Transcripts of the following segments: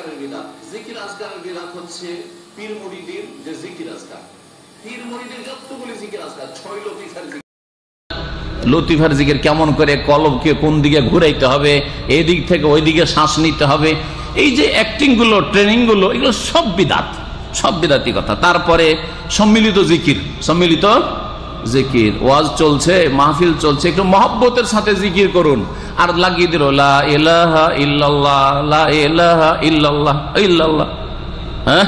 আজকারের বিদাত। জিকির আজকারের বিদাত হচ্ছে পীর মুরিদের যে জিকির আজকার, পীর মুরিদের যতগুলি জিকির আজকার, 6 লতিফার জিকির। লতিফার জিকির কেমন করে কলবকে কোন দিকে ঘুরাইতে হবে, এই দিক থেকে ওই দিকে শ্বাস নিতে হবে, এই যে অ্যাক্টিং গুলো, ট্রেনিং গুলো, এগুলো সব বিদাত, সব বিদাতি কথা। তারপরে সম্মিলিত জিকির, সম্মিলিত জিকির, ওয়াজ চলছে, মাহফিল চলছে, একটু মহব্বতের সাথে জিকির করুন, আর লাগিয়ে দিল লা ইলাহা ইল্লাল্লাহ, লা ইলাহা ইল্লাল্লাহ ইল্লাল্লাহ, হ্যাঁ,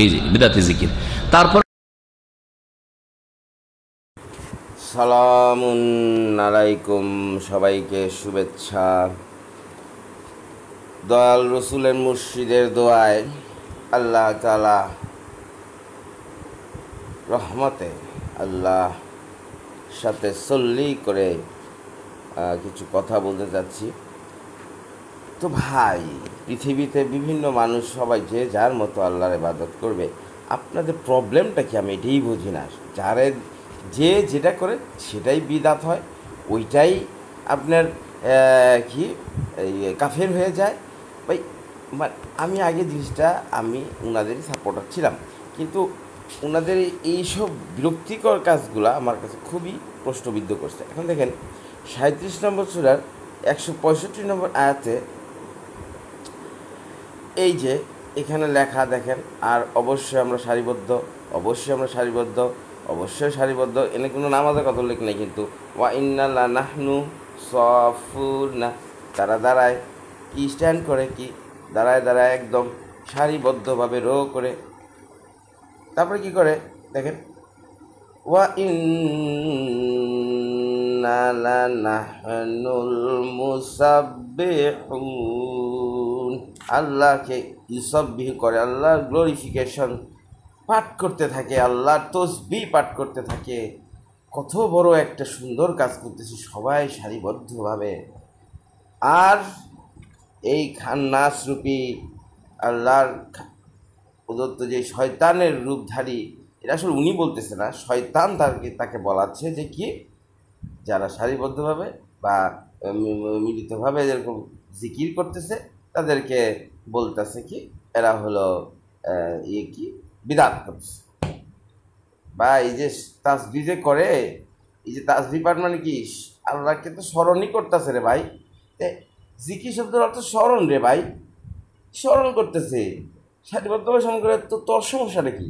এই যে বিদাতি জিকির। তারপর সালামুন আলাইকুম, সবাইকে শুভেচ্ছা। দয়াল রসুলের মুর্শিদের দোয়ায় আল্লাহ তাআলা রহমতে আল্লাহ সাথে সল্লি করে কিছু কথা বলতে যাচ্ছি। তো ভাই, পৃথিবীতে বিভিন্ন মানুষ সবাই যে যার মতো আল্লাহর ইবাদত করবে, আপনাদের প্রবলেমটা কি? আমি এটাই বুঝি না। যে যেটা করে সেটাই বিদাত হয়, ওইটাই আপনার কি কাফের হয়ে যায় ভাই। আমি আগে জিনিসটা, আমি ওনাদেরই সাপোর্টার ছিলাম, কিন্তু ওনাদের এইসব বিরক্তিকর কাজগুলো আমার কাছে খুবই প্রশ্নবিদ্ধ করছে। এখন দেখেন 37 নম্বর সূরার 165 নম্বর আয়াতে এই যে এখানে লেখা দেখেন, আর অবশ্যই আমরা সারিবদ্ধ, অবশ্যই আমরা সারিবদ্ধ, অবশ্যই সারিবদ্ধ, এনে কোনো নামাজের কথা উল্লেখ নেই, কিন্তু ওয়া ইন্না লা নাহনু সাফুনা, তারা দাঁড়ায় কি, স্ট্যান্ড করে কি, দাঁড়ায় দাঁড়ায় একদম সারিবদ্ধভাবে রো করে। তারপরে কি করে দেখেন, ওয়া ইন্না লা নাহনুল মুসাব্বিহুন, আল্লাহকে ইউসাব্বিহ করে, আল্লাহর গ্লোরিফিকেশন পাঠ করতে থাকে, আল্লাহর তসবিহ পাঠ করতে থাকে। কত বড় একটা সুন্দর কাজ করতেছি সবাই সারিবদ্ধভাবে। আর এই খান্নাস রূপী আল্লাহর প্রদত্ত যে শয়তানের রূপধারী, এটা আসলে উনি বলতেছে না, শয়তান তাকে বলাচ্ছে যে কি, যারা সারিবদ্ধভাবে বা মিলিতভাবে যেরকম জিকির করতেছে তাদেরকে বলতেছে কি, এরা হলো কি বিদাত করতেছে। বা এই যে তাসবিহ যে করে, এই যে তাসবিহ পাঠ মানে কি, আল্লাহকে তো স্মরণই করতেছে রে ভাই। জিকির শব্দের অর্থ স্মরণ রে ভাই, স্মরণ করতেছে সারিবদ্ধভাবে স্মরণ করে। তো তোর সমস্যাটা কি?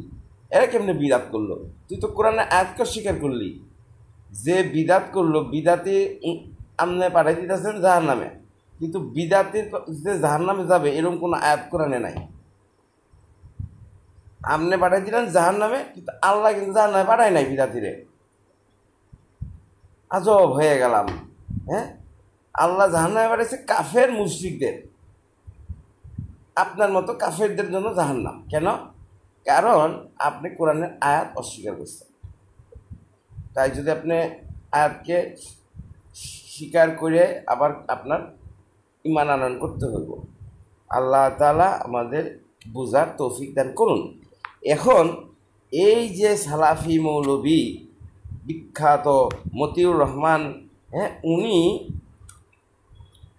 এরা কেমনে বিদাত করলো? তুই তো কোরআনে আয়াতকে স্বীকার করলি, যে বিদাত করলো, বিদাতে আমনে পাঠাই দিতেছেন জাহান্নামে, কিন্তু বিদাতের যে জাহান্নামে যাবে এরকম কোনো আয়াত কোরআনে নাই। আমনে পাঠাই দিলেন জাহান্নামে, কিন্তু আল্লাহ কিন্তু জাহান্নামে পাঠায় নাই বিদাতিরে। আজব হয়ে গেলাম। হ্যাঁ, আল্লাহ জাহান্নামে পাঠাইছে কাফের মুশরিকদের, আপনার মতো কাফেরদের জন্য জাহান্নাম। কেন? কারণ আপনি কোরআনের আয়াত অস্বীকার করছেন। তাই যদি আপনি আয়াতকে স্বীকার করে আবার আপনার ঈমান আনয়ন করতে হইব। আল্লাহ তাআলা আমাদের বুঝার তৌফিক দান করুন। এখন এই যে সালাফি মৌলবী বিখ্যাত মতিউর রহমান, হ্যাঁ, উনি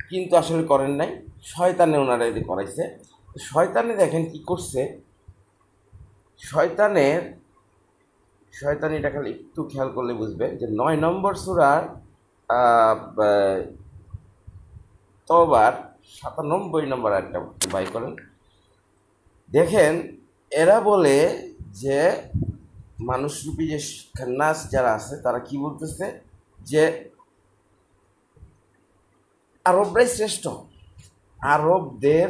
কিন্তু আসলে করেন নাই, শয়তানে ওনারা এটি করাইছে। শয়তানে দেখেন কি করছে, শয়তানিটা খালি একটু খেয়াল করলে বুঝবেন যে 9 নম্বর সূরার তওবার 97 নম্বর আয়াতটা বাই করেন। দেখেন, এরা বলে যে মানুষরূপী যে খান্নাস যারা আছে তারা কি বলতেছে, যে আরবরাই শ্রেষ্ঠ, আরবদের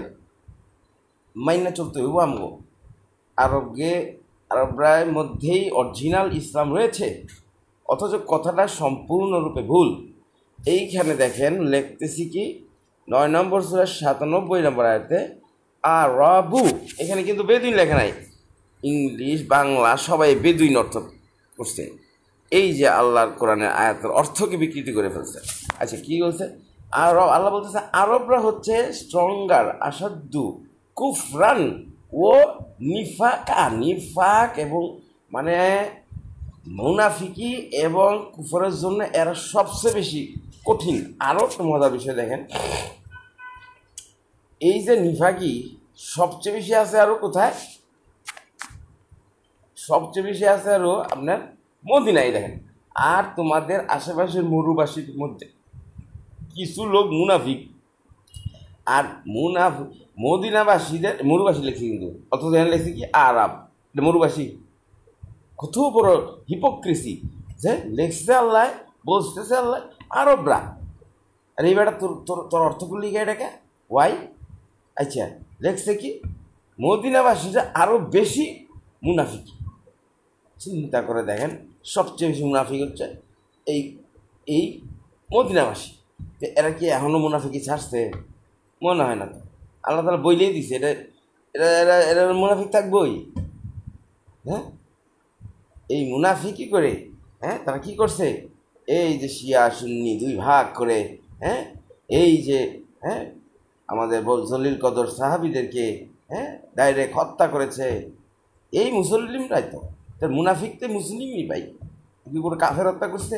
মাইনা চলতে হইব আমগো, আরবরার মধ্যেই অরিজিনাল ইসলাম রয়েছে। অথচ কথাটা সম্পূর্ণরূপে ভুল। এইখানে দেখেন লিখতেছি কি, 9 নম্বর সূরা 97 নম্বর আয়াতে আরবু, এখানে কিন্তু বেদুইন লেখা নাই, ইংলিশ বাংলা সবাই বেদুইন অর্থ করছে। এই যে আল্লাহর কোরআনের আয়াতের অর্থকে বিকৃতি করে ফেলছে। আচ্ছা, কি বলছে? আল্লাহ বলতেছে আরবরা হচ্ছে স্ট্রঙ্গার, আসাদ্দু কুফরান ও নিফাক এবং মানে মুনাফিকি এবং কুফরের জন্য এরা সবচেয়ে বেশি কঠিন। আরও একটা মজার বিষয় দেখেন, এই যে নিফাকি সবচেয়ে বেশি আছে আরও কোথায়? সবচেয়ে বেশি আছে আরও আপনার মদিনায় দেখেন। আর তোমাদের আশেপাশের মরুবাসীর মধ্যে কিছু লোক মুনাফিক, আর মদিনাবাসীদের মরুবাসী লেখছে কিন্তু, অথচ এখানে লেখছে কি আরব, এটা মরুবাসী। কত বড় হিপোক্রেসি যে লেখছে আল্লাহ, বলতেছে আল্লাহ আরবরা। আর এই বেটা তোর তোর তোর অর্থ করলি এটাকে ওয়াই? আচ্ছা, লেখছে কি মদিনাবাসীরা আরও বেশি মুনাফিক। চিন্তা করে দেখেন, সবচেয়ে বেশি মুনাফিক হচ্ছে এই এই মদিনাবাসী। এরা কি এখনও মুনাফিকি ছাড়ছে? মনে হয় না তো। আল্লাহ তাআলা বইলেই দিছে এটা, এরা এরা এরা মুনাফিক থাকবই। হ্যাঁ, এই মুনাফিকি করে তারা কি করছে? এই যে শিয়া সুন্নি দুই ভাগ করে, এই যে আমাদের জলিল কদর সাহাবীদেরকে ডাইরেক্ট হত্যা করেছে। এই মুসলিমরাই তো, তার মুনাফিকতে মুসলিমই ভাই, কি কোনো কাফের হত্যা করছে?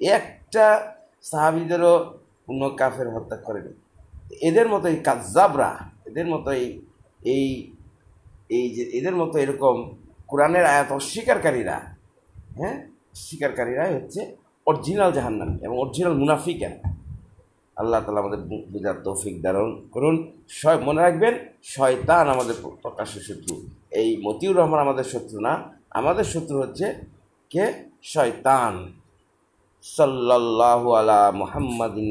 একটা সাহাবীদেরও কোনো কাফের হত্যা করেনি। এদের মতো এই কাজ্জাবরা, এদের মতো এই এই যে এদের মতো এরকম কোরআনের আয়াত অস্বীকারীরা, স্বীকারীরাই হচ্ছে অরিজিনাল জাহান্নামী এবং অরিজিনাল মুনাফিক। আল্লাহ তাআলা আমাদের বুঝার তৌফিক দান করুন। মনে রাখবেন, শয়তান আমাদের প্রকাশ্য শত্রু। এই মতিউর রহমান আমাদের শত্রু না, আমাদের শত্রু হচ্ছে কে? শয়তান। সাল্লাল্লাহু আলা মুহাম্মাদিন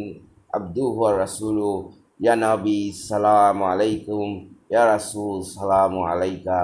আবদুহু ওয়া রাসূলুহু। ইয়া নবী সালামু আলাইকুম, ইয়া রাসূল সালামু আলাইকা।